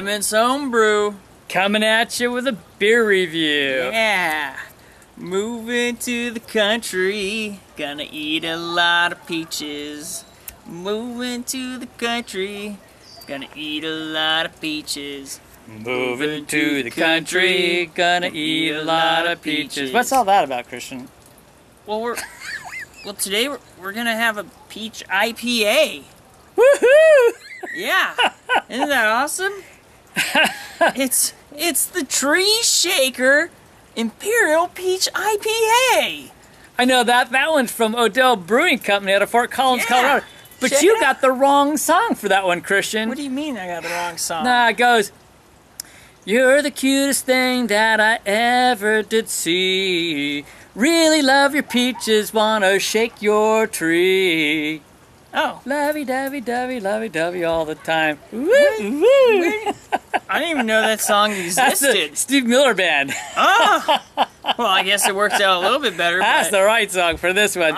Simon's Homebrew. Coming at you with a beer review. Yeah. Moving to the country. Gonna eat a lot of peaches. Moving to the country. Gonna eat a lot of peaches. Moving to the country. Gonna eat a lot of peaches. What's all that about, Christian? Well, today we're gonna have a peach IPA. Woohoo! Yeah. Isn't that awesome? It's the Tree Shaker Imperial Peach IPA. I know that one's from Odell Brewing Company out of Fort Collins, Yeah. Colorado. But you got the wrong song for that one, Christian. What do you mean I got the wrong song? Nah, it goes, "You're the cutest thing that I ever did see. Really love your peaches, wanna shake your tree. Oh. Lovey-dovey all the time." Woo, I didn't even know that song That's existed. the Steve Miller Band. Oh. Well, I guess it works out a little bit better. That's but the right song for this one.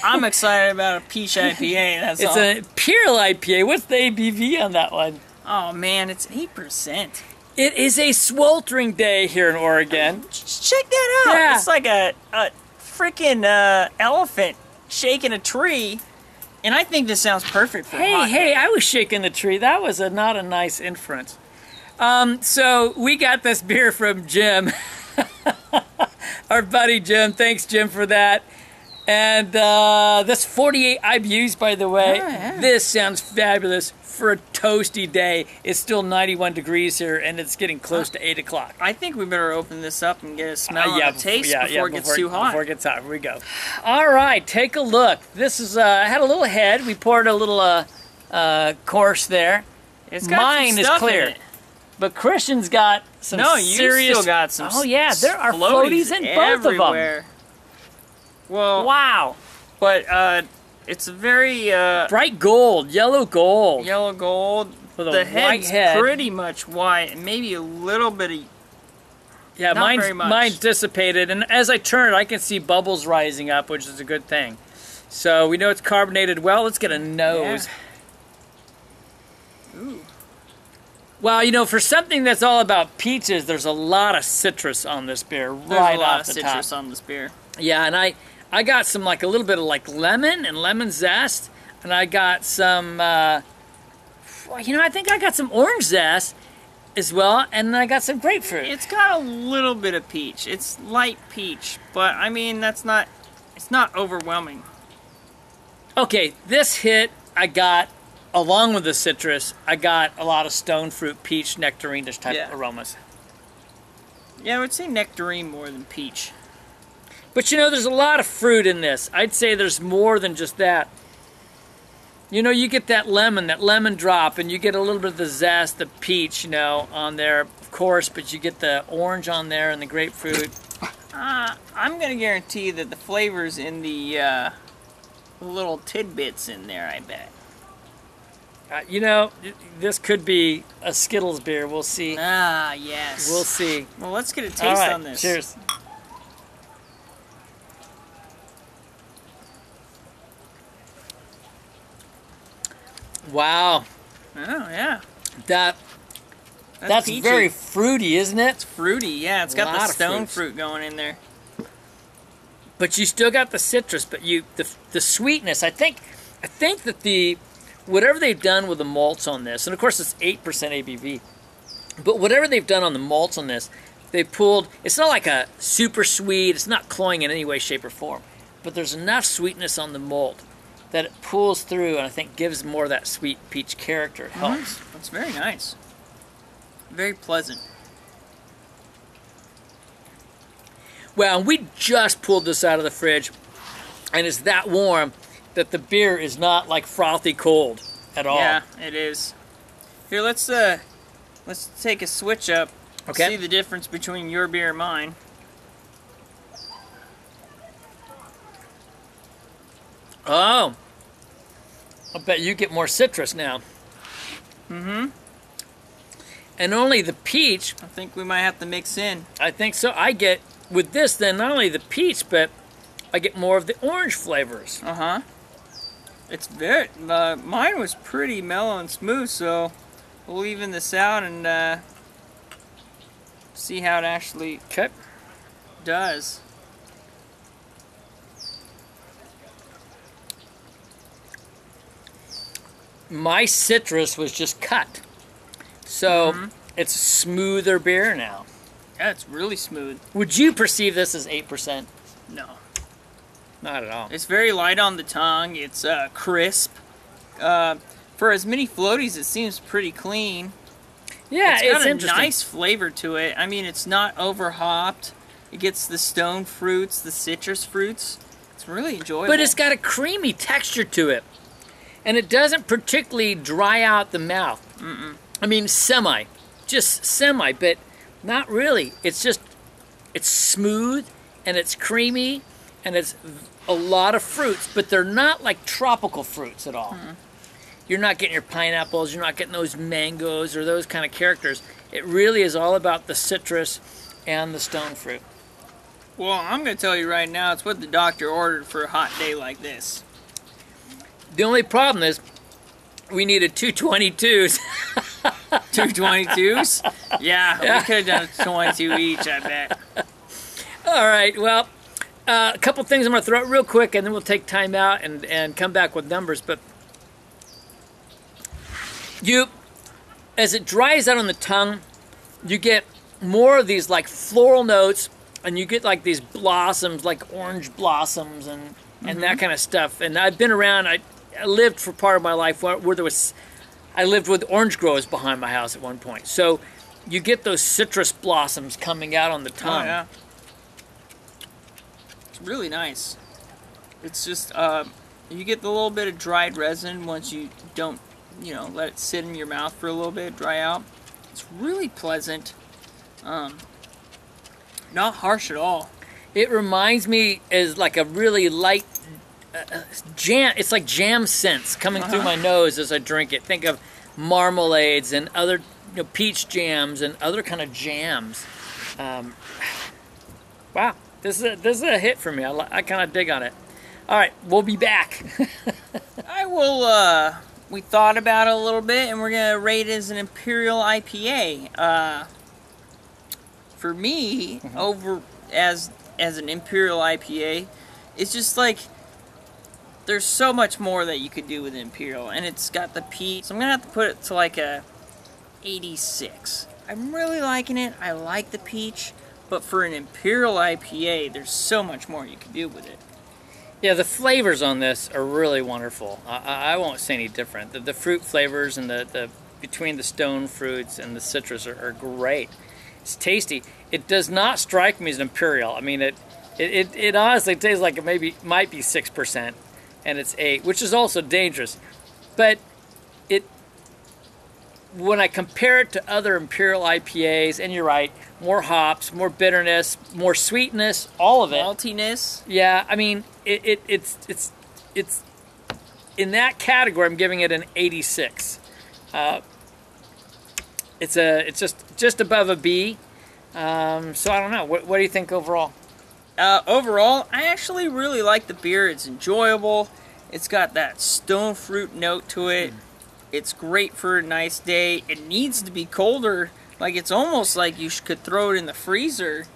I'm excited about a peach IPA. That's It's all. an Imperial IPA. What's the ABV on that one? Oh man, it's 8%. It is a sweltering day here in Oregon. Check that out. Yeah. It's like a freaking elephant shaking a tree. And I think this sounds perfect for a hot Hey, day. I was shaking the tree. That was not a nice inference. So we got this beer from Jim. Our buddy Jim. Thanks, Jim, for that. And this 48 IBUs, by the way. Oh, yeah. This sounds fabulous for a toasty day. It's still 91 degrees here, and it's getting close to 8 o'clock. I think we better open this up and get a smell and a taste before it gets too hot. Before it gets hot, here we go. All right, take a look. This is had a little head. We poured a little course there. It's got Mine some is stuff clear, in it. but Christian's got some No, you serious. still got some. Oh yeah, there are floaties in both of them. Well, Wow, but it's a very bright gold, yellow gold. yellow gold. With a The white head's head. pretty much white, maybe a little bit of. Yeah, Not very much. mine's dissipated, and as I turn it, I can see bubbles rising up, which is a good thing. So we know it's carbonated well. Let's get a nose. Yeah. Ooh. Well, you know, for something that's all about peaches, there's a lot of citrus on this beer There's right a lot off of the citrus top. on this beer. Yeah, and I got some like a little bit of like lemon and lemon zest, and I got some. You know, I think I got some orange zest as well, and I got some grapefruit. It's got a little bit of peach. It's light peach, but I mean it's not overwhelming. Okay, this hit I got along with the citrus. I got a lot of stone fruit, peach, nectarine-ish type Yeah. aromas. Yeah, I would say nectarine more than peach. But you know, there's a lot of fruit in this. I'd say there's more than just that. You know, you get that lemon drop, and you get a little bit of the zest, the peach, you know, on there, of course, but you get the orange on there and the grapefruit. I'm gonna guarantee that the flavors in the little tidbits in there. I bet. You know, this could be a Skittles beer. We'll see. Ah, yes. We'll see. Well, let's get a taste All right, on this. cheers. Wow, Oh yeah. that's peachy. very fruity, isn't it? fruity. Yeah, it's got Lot the of stone fruits. fruit going in there. But you still got the citrus, but the sweetness. I think that the whatever they've done with the malts on this, and of course it's 8% ABV, but whatever they've done on the malts on this, they pulled. It's not like a super sweet. It's not cloying in any way, shape, or form. But there's enough sweetness on the malt that it pulls through, and I think gives more of that sweet peach character. It helps. That's very nice. Very pleasant. Well, we just pulled this out of the fridge, and it's that warm that the beer is not like frothy cold at all. Yeah, it is. Here, let's take a switch up. Okay. See the difference between your beer and mine. Oh, I bet you get more citrus now. Mm-hmm. And only the peach, I think we might have to mix in. I think so. I get, with this then, not only the peach, but I get more of the orange flavors. Uh-huh. It's very, mine was pretty mellow and smooth, so we'll even this out and see how it actually does. My citrus was just cut, so it's a smoother beer now. Yeah, it's really smooth. Would you perceive this as 8%? No. Not at all. It's very light on the tongue. It's crisp. For as many floaties, it seems pretty clean. Yeah, it's got a interesting. nice flavor to it. I mean, it's not over hopped. It gets the stone fruits, the citrus fruits. It's really enjoyable. But it's got a creamy texture to it. And it doesn't particularly dry out the mouth. I mean, just semi, but not really. It's smooth, and it's creamy, and it's a lot of fruits, but they're not like tropical fruits at all. You're not getting your pineapples, you're not getting those mangoes or those kind of characters. It really is all about the citrus and the stone fruit. Well, I'm going to tell you right now, it's what the doctor ordered for a hot day like this. The only problem is we needed 222s. 222s? Yeah, we could have done 22 each, I bet. All right, well, a couple things I'm going to throw out real quick, and then we'll take time out and come back with numbers. But as it dries out on the tongue, you get more of these like floral notes, and you get like these blossoms, like orange blossoms and that kind of stuff. And I've been around, I lived for part of my life where I lived with orange groves behind my house at one point. So you get those citrus blossoms coming out on the tongue. Oh, yeah. It's really nice. It's just, you get the little bit of dried resin once you don't, let it sit in your mouth for a little bit, dry out. It's really pleasant. Not harsh at all. It reminds me as like a really light jam. It's like jam scents coming through my nose as I drink it. Think of marmalades and other peach jams and other kind of jams. Wow, this is a hit for me. I kind of dig on it. All right, we'll be back. I will. We thought about it a little bit, and we're gonna rate it as an Imperial IPA. For me, over as an Imperial IPA, it's just like there's so much more that you could do with Imperial, and it's got the peat. So I'm gonna have to put it to like a 86. I'm really liking it. I like the peach, but for an Imperial IPA, there's so much more you can do with it. Yeah, the flavors on this are really wonderful. I won't say any different. The fruit flavors and the between the stone fruits and the citrus are great. It's tasty. It does not strike me as an Imperial. I mean, it honestly tastes like it might be 6%, and it's 8, which is also dangerous. But when I compare it to other Imperial IPAs, and you're right, more hops, more bitterness, more sweetness, all of it. Maltiness. Yeah, I mean, it's in that category. I'm giving it an 86. It's just above a B. So I don't know. What do you think overall? Overall, I actually really like the beer. It's enjoyable. It's got that stone fruit note to it. It's great for a nice day. It needs to be colder. Like, it's almost like you could throw it in the freezer.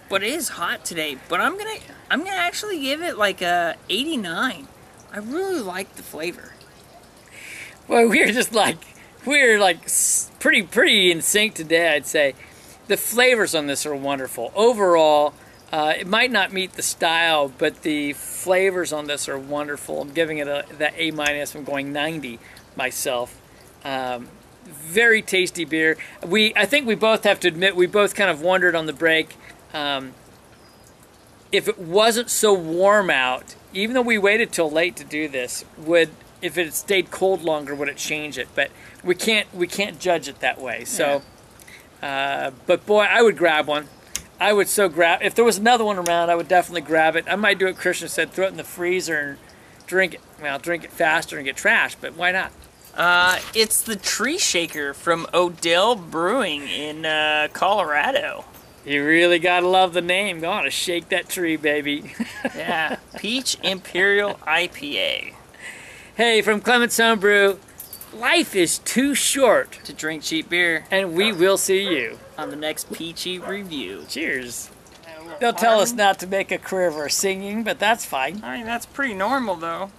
But it is hot today. But I'm gonna actually give it like a 89. I really like the flavor. Well, we're like pretty in sync today, I'd say. The flavors on this are wonderful. Overall, it might not meet the style, but the flavors on this are wonderful. I'm giving it that A-. I'm going 90 myself. Very tasty beer. I think we both have to admit, we both kind of wondered on the break, if it wasn't so warm out, even though we waited till late to do this, if it had stayed cold longer, would it change it? But we can't judge it that way. So, but boy, I would grab one. I would so grab. If there was another one around, I would definitely grab it. I might do what Christian said: throw it in the freezer and drink it. Well, drink it faster and get trashed. But why not? It's the Tree Shaker from Odell Brewing in Colorado. You really gotta love the name. Go on, to shake that tree, baby. Yeah, Peach Imperial IPA. Hey, from Clement's Homebrew, life is too short. To drink cheap beer. And we will see you on the next Peachy review. Cheers. They'll tell us not to make a career of our singing, but that's fine. I mean, that's pretty normal, though.